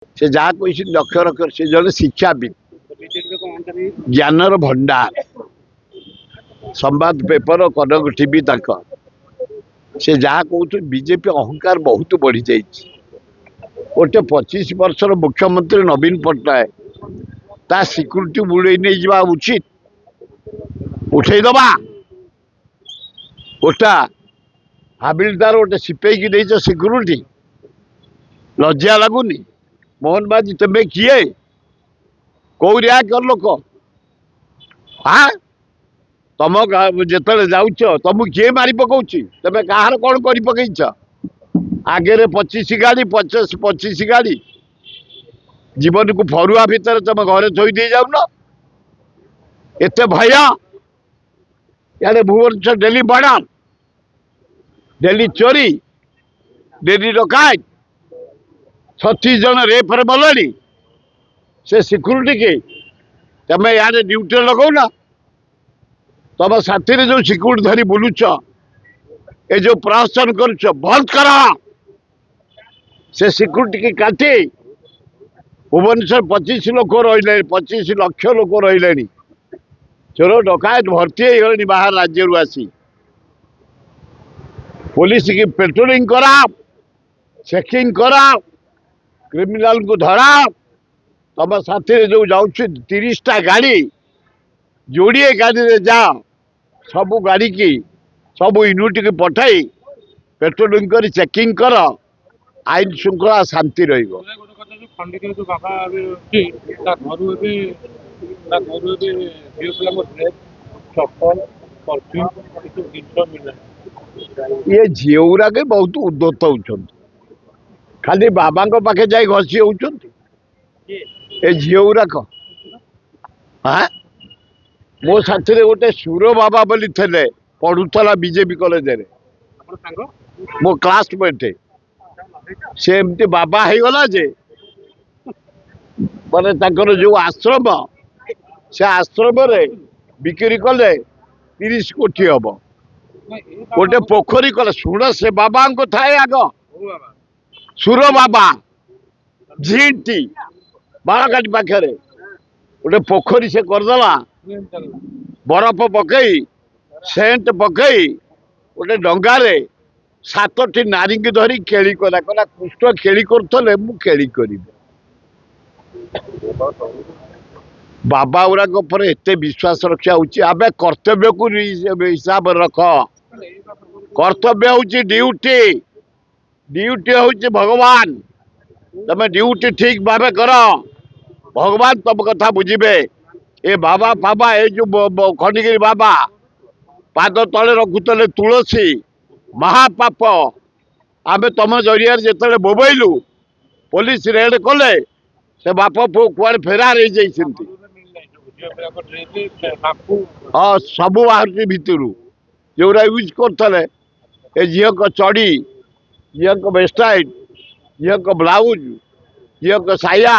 से जहाँ कही अक्षर अक्षर से जड़े शिक्षाविद ज्ञानर भंडार संवाद पेपर कनक टीवी तक से जहाँ कहते बीजेपी अहंकार बहुत बढ़ी जाइए। गोटे 25 वर्षर मुख्यमंत्री नवीन पट्टनायक ता सिक्यूरीटी बुड़े नहीं जावा उचित उठेदबा गोटा हाबिलदार गोटे सिपाही की नहीं सिक्यूरीटी लज्जा लगुनि मोहन बाजी तुम्हें किए कौ कर लोक हाँ तुम जिते जाऊच तुमको किए मारी पकाऊ तुम्हें कहार कौन कर पकईच आगे 25 गाड़ी 25 गाड़ी जीवन को फरुआ भितर तुम घरे थोई दे जाऊन एत भय इे भुवनेश्वर डेली बड़ा डेली चोरी डेली डकायत 36 जन रेफ्रे मले से सिक्यूरीटी के तुम यार ड्यूटी लगौना तुम साथी जो सिक्यूरीटी धरी बुलुच ए जो प्रहसन करुच बंद कर से सिक्यूरीटी की काटी भुवनेश्वर 25 लोक रही 25 लाख लोक रही चोर डकायत भर्ती हो बाहर राज्य आसी पुलिस की पेट्रोलिंग करा चेकिंग करा क्रिमिनाल को धरा तुम साथी जो जाऊ 30टा गाड़ी जोड़े गाड़ी जा सबू गाड़ी की सबू यूनिट की पठाई पेट्रोलिंग कर चेकिंग कर आईन श्रृंखला शांति रहिबो। ये झीउरा के बहुत उद्दत होउछन खाली बाबा पाखे जाई घसी होउछन ए झीउरा को हाँ मो साथी गोटे सुर बाबा बोली थे पढ़ुला बीजेपी कॉलेज रे मो क्लासमेट से एमती बाबा हो गला जे माने ताकर जो आश्रम से आश्रम रे बिक्री कले 30 कोटी हम गोटे पोखरी कले शुण से बाबा को थाए आग सुर बाबा झीटी बाड़काटी पाखे गोटे पोखरी से करदेला बरफ पकई सेंट पकई गोटे डंगारे 7टी नारी की धरी केली कला कला कृष्ण केली करथले मु केली करी बाबा गुराक पर एते विश्वास रक्षा होची आबे कर्तव्य को हिसाब रख कर्तव्य होची ड्यूटी ड्यूटी होची भगवान तमे ड्यूटी ठीक भावे कर भगवान तुम कथा बुझिबे ए बाबा बाबा ए जो खंडगिरी बाबा पाद तले रखुले तुलसी महापाप आम तुम जरिया जिते बोबईलु पुलिस रेड कले से बाप पु कुआड़े फेरार हो जाती हाँ सब बाहर भितर जोरा यूज करते ए झील को चढ़ी झील को वेस्टाइट झील को ब्लाउज झील को साया